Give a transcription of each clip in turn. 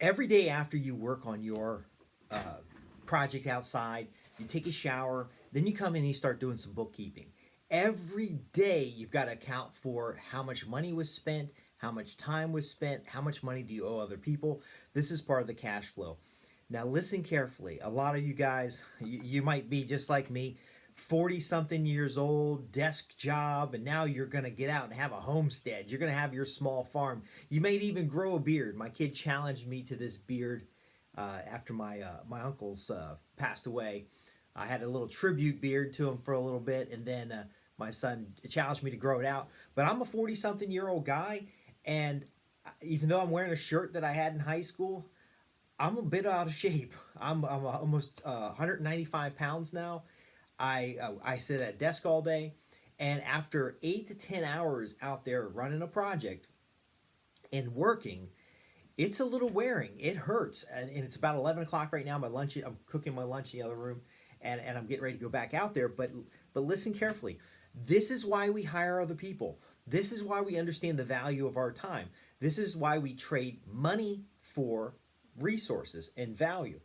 Every day after you work on your uh, project outside, you take a shower, then you come in and you start doing some bookkeeping. Every day you've got to account for how much money was spent, how much time was spent, how much money do you owe other people. This is part of the cash flow. Now, listen carefully. A lot of you guys, you might be just like me, 40 something years old, desk job, and now you're going to get out and have a homestead. You're going to have your small farm. You may even grow a beard. My kid challenged me to this beard after my uncle's passed away. I had a little tribute beard to him for a little bit, and then my son challenged me to grow it out. But I'm a 40 something year old guy, and even though I'm wearing a shirt that I had in high school, I'm a bit out of shape. I'm almost 195 pounds now. I sit at a desk all day, and after 8 to 10 hours out there running a project and working, it's a little wearing. It hurts, and it's about 11 o'clock right now. My lunch, I'm cooking my lunch in the other room, and I'm getting ready to go back out there. But listen carefully. This is why we hire other people. This is why we understand the value of our time. This is why we trade money for resources and value.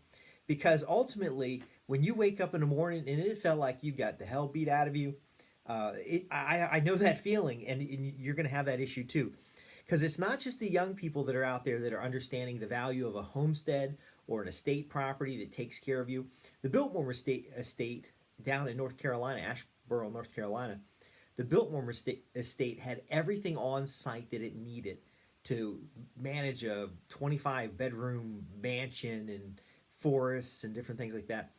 Because ultimately, when you wake up in the morning and it felt like you got the hell beat out of you, I know that feeling, and you're going to have that issue too. Because it's not just the young people that are out there that are understanding the value of a homestead or an estate property that takes care of you. The Biltmore estate down in North Carolina, Asheboro, North Carolina, the Biltmore estate had everything on site that it needed to manage a 25 bedroom mansion and forests and different things like that.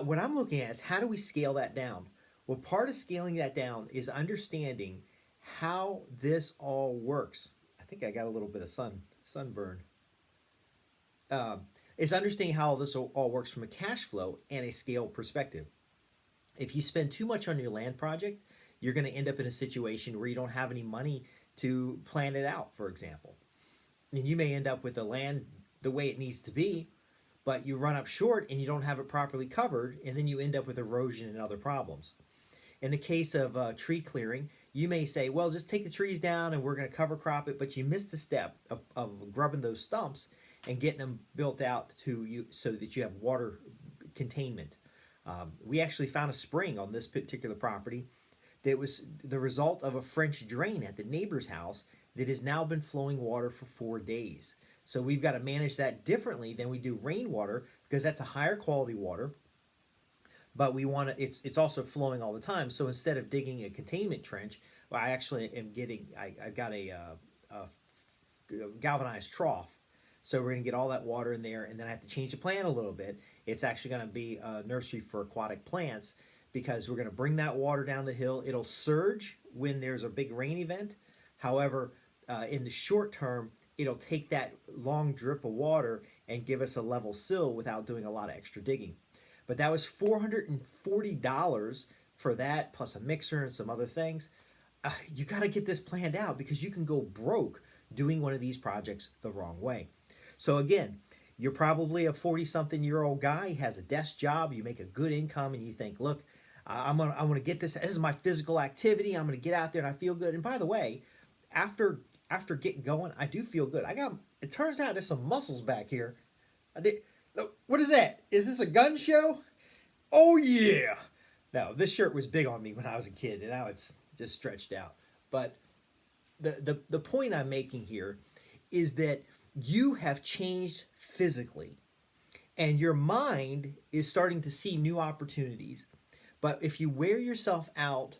What I'm looking at is how do we scale that down? Well, part of scaling that down is understanding how this all works. I think I got a little bit of sunburn. Uh, is understanding how this all works from a cash flow and a scale perspective. If you spend too much on your land project, you're going to end up in a situation where you don't have any money to plan it out, for example. And you may end up with the land the way it needs to be, but you run up short and you don't have it properly covered, and then you end up with erosion and other problems. In the case of tree clearing, you may say, well, just take the trees down and we're going to cover crop it, but you missed the step of grubbing those stumps and getting them built out to you so that you have water containment. We actually found a spring on this particular property that was the result of a French drain at the neighbor's house that has now been flowing water for 4 days. So we've got to manage that differently than we do rainwater because that's a higher quality water. But we want to. It's also flowing all the time. So instead of digging a containment trench, well, I actually am getting. I got a galvanized trough. So we're gonna get all that water in there, and then I have to change the plant a little bit. It's actually gonna be a nursery for aquatic plants because we're gonna bring that water down the hill. It'll surge when there's a big rain event. However, in the short term, it'll take that long drip of water and give us a level sill without doing a lot of extra digging. But that was $440 for that, plus a mixer and some other things. You got to get this planned out because you can go broke doing one of these projects the wrong way. So again, you're probably a 40-something-year-old guy, has a desk job, you make a good income, and you think, look, I'm gonna get this. This is my physical activity. I'm gonna get out there and I feel good. And by the way, after getting going, I do feel good. I got. It turns out there's some muscles back here. I did. What is that? Is this a gun show? Oh yeah. No, this shirt was big on me when I was a kid, and now it's just stretched out. But the point I'm making here is that you have changed physically, and your mind is starting to see new opportunities. But if you wear yourself out,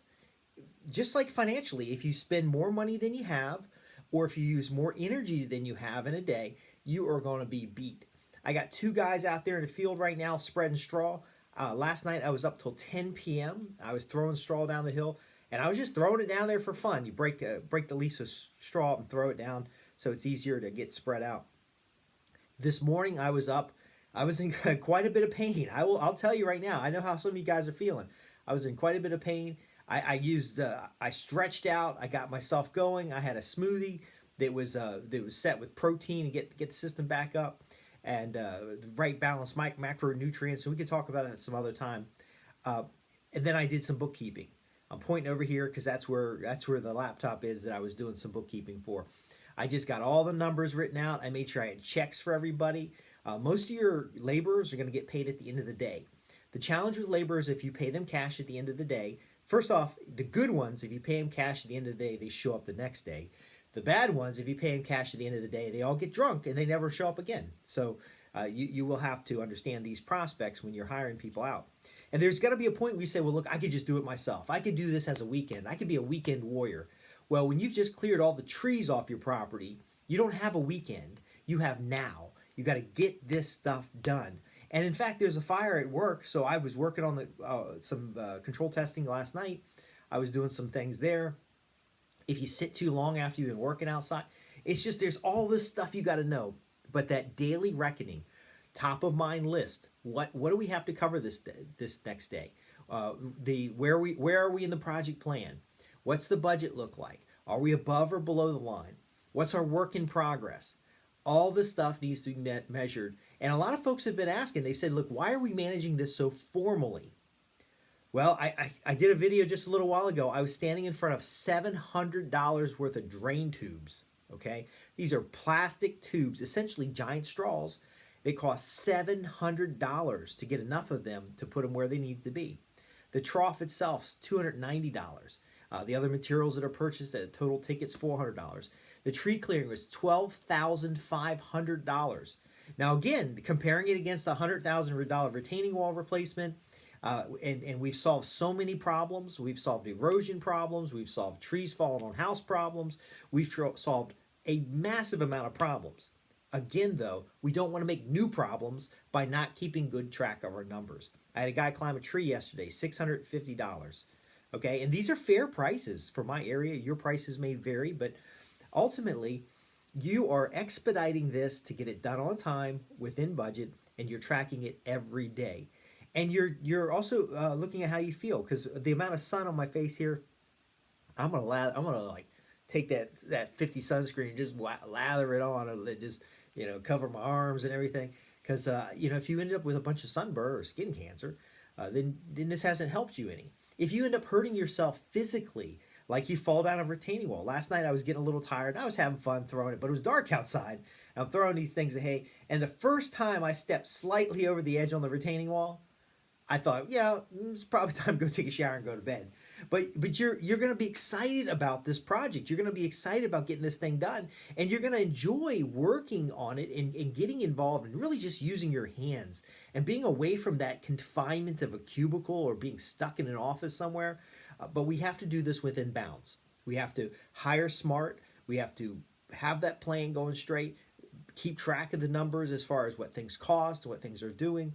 just like financially, if you spend more money than you have, or if you use more energy than you have in a day, you are going to be beat. I got two guys out there in the field right now spreading straw. Last night I was up till 10 p.m. I was throwing straw down the hill, and I was just throwing it down there for fun. You break the leaves of straw up and throw it down so it's easier to get spread out. This morning I was up. I was in quite a bit of pain. I'll tell you right now. I know how some of you guys are feeling. I was in quite a bit of pain. I stretched out. I got myself going. I had a smoothie that was set with protein and get the system back up, and the right balance macronutrients. So we could talk about it some other time. And then I did some bookkeeping. I'm pointing over here because that's where the laptop is that I was doing some bookkeeping for. I just got all the numbers written out. I made sure I had checks for everybody. Most of your laborers are going to get paid at the end of the day. The challenge with laborers, if you pay them cash at the end of the day, first off, the good ones, if you pay them cash at the end of the day, they show up the next day. The bad ones, if you pay them cash at the end of the day, they all get drunk and they never show up again. So you will have to understand these prospects when you're hiring people out. And there's got to be a point where you say, well, look, I could just do it myself. I could do this as a weekend. I could be a weekend warrior. Well, when you've just cleared all the trees off your property, you don't have a weekend. You have now. You got to get this stuff done. And in fact, there's a fire at work. So I was working on some control testing last night. I was doing some things there. If you sit too long after you've been working outside, it's just there's all this stuff you got to know. But that daily reckoning, top of mind list. What do we have to cover this next day? Where are we in the project plan? What's the budget look like? Are we above or below the line? What's our work in progress? All this stuff needs to be measured. And a lot of folks have been asking, they've said, look, why are we managing this so formally? Well, I did a video just a little while ago. I was standing in front of $700 worth of drain tubes. Okay, these are plastic tubes, essentially giant straws. They cost $700 to get enough of them to put them where they need to be. The trough itself is $290. The other materials that are purchased, the total ticket's $400. The tree clearing was $12,500. Now again, comparing it against a $100,000 retaining wall replacement, and we've solved so many problems. We've solved erosion problems. We've solved trees falling on house problems. We've solved a massive amount of problems. Again, though, we don't want to make new problems by not keeping good track of our numbers. I had a guy climb a tree yesterday, $650. Okay, and these are fair prices for my area. Your prices may vary, but ultimately, you are expediting this to get it done on time, within budget, and you're tracking it every day. And you're also looking at how you feel, because the amount of sun on my face here, I'm gonna like take that 50 sunscreen and just lather it on, and just cover my arms and everything. Because if you ended up with a bunch of sunburn or skin cancer, then this hasn't helped you any. If you end up hurting yourself physically, like you fall down a retaining wall. Last night I was getting a little tired. I was having fun throwing it, but it was dark outside. I'm throwing these things of hay, and the first time I stepped slightly over the edge on the retaining wall, I thought, it's probably time to go take a shower and go to bed. But you're going to be excited about this project. You're going to be excited about getting this thing done, and you're going to enjoy working on it and getting involved and really just using your hands and being away from that confinement of a cubicle or being stuck in an office somewhere. But we have to do this within bounds. We have to hire smart. We have to have that plan going straight, keep track of the numbers as far as what things cost, what things are doing.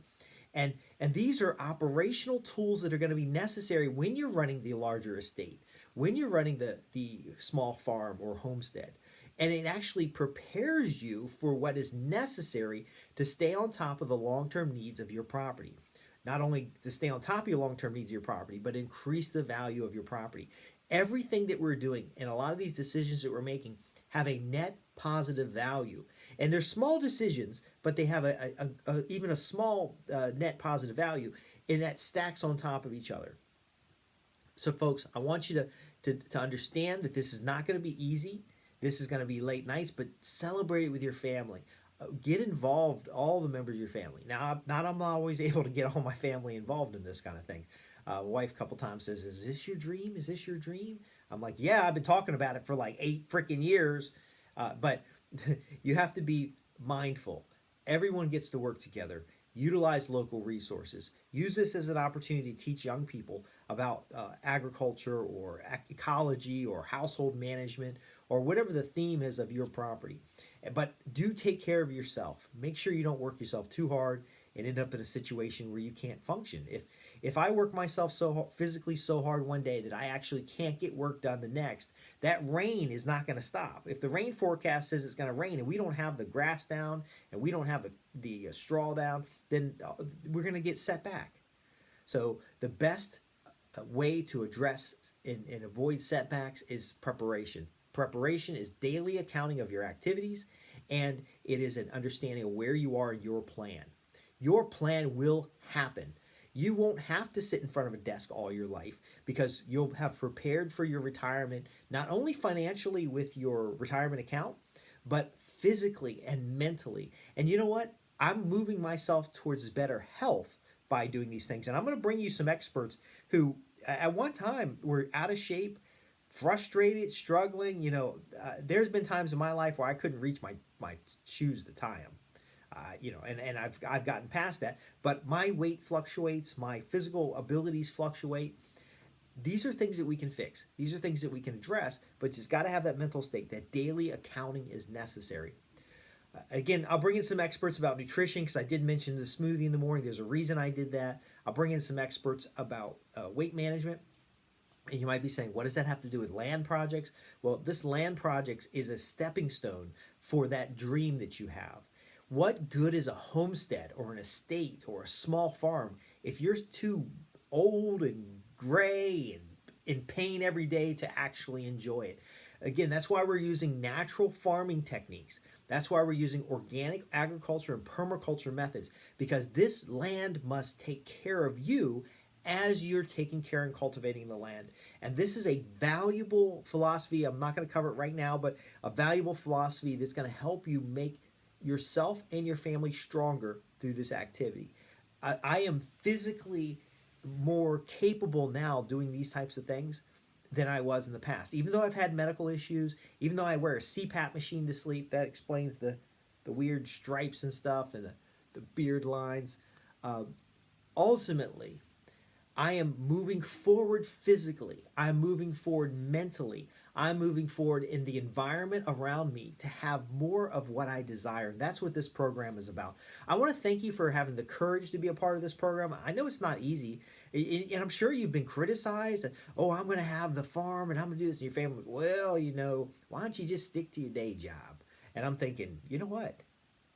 And these are operational tools that are going to be necessary when you're running the larger estate, when you're running the small farm or homestead. And it actually prepares you for what is necessary to stay on top of the long-term needs of your property. Not only to stay on top of your long-term needs of your property, but increase the value of your property. Everything that we're doing and a lot of these decisions that we're making have a net positive value. And they're small decisions, but they have even a small net positive value, and that stacks on top of each other. So folks, I want you to understand that this is not going to be easy. This is going to be late nights, but celebrate it with your family. Get involved, all the members of your family. Now, I'm not always able to get all my family involved in this kind of thing. My wife a couple times says, "Is this your dream? Is this your dream?" I'm like, "Yeah, I've been talking about it for like 8 freaking years." But you have to be mindful. Everyone gets to work together. Utilize local resources. Use this as an opportunity to teach young people about agriculture or ecology or household management or whatever the theme is of your property. But do take care of yourself. Make sure you don't work yourself too hard and end up in a situation where you can't function. If I work myself physically so hard one day that I actually can't get work done the next, that rain is not going to stop. If the rain forecast says it's going to rain and we don't have the grass down and we don't have the straw down, then we're going to get set back. So the best way to address and avoid setbacks is preparation. Preparation is daily accounting of your activities, and it is an understanding of where you are in your plan. Your plan will happen. You won't have to sit in front of a desk all your life because you'll have prepared for your retirement, not only financially with your retirement account, but physically and mentally. And you know what? I'm moving myself towards better health by doing these things. And I'm going to bring you some experts who, at one time, were out of shape, frustrated, struggling. There's been times in my life where I couldn't reach my shoes to tie them. And I've gotten past that, but my weight fluctuates, my physical abilities fluctuate. These are things that we can fix. These are things that we can address, but just got to have that mental state. That daily accounting is necessary. Again, I'll bring in some experts about nutrition because I did mention the smoothie in the morning. There's a reason I did that. I'll bring in some experts about weight management. And you might be saying, what does that have to do with land projects? Well, this land projects is a stepping stone for that dream that you have. What good is a homestead or an estate or a small farm if you're too old and gray and in pain every day to actually enjoy it? Again, that's why we're using natural farming techniques. That's why we're using organic agriculture and permaculture methods, because this land must take care of you as you're taking care and cultivating the land. And this is a valuable philosophy. I'm not going to cover it right now, but a valuable philosophy that's going to help you make yourself and your family stronger through this activity. I am physically more capable now doing these types of things than I was in the past. Even though I've had medical issues, even though I wear a CPAP machine to sleep, that explains the weird stripes and stuff and the beard lines. Ultimately, I am moving forward physically. I'm moving forward mentally. I'm moving forward in the environment around me to have more of what I desire. That's what this program is about. I want to thank you for having the courage to be a part of this program. I know it's not easy, and I'm sure you've been criticized. Oh, I'm going to have the farm and I'm going to do this in your family. Well, why don't you just stick to your day job? And I'm thinking, you know what?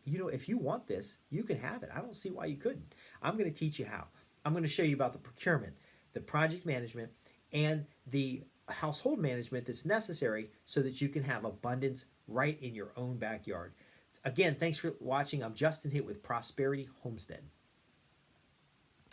If you want this, you can have it. I don't see why you couldn't. I'm going to teach you how. I'm going to show you about the procurement, the project management, and the household management that's necessary so that you can have abundance right in your own backyard. Again, thanks for watching. I'm Justin Hitt with Prosperity Homestead.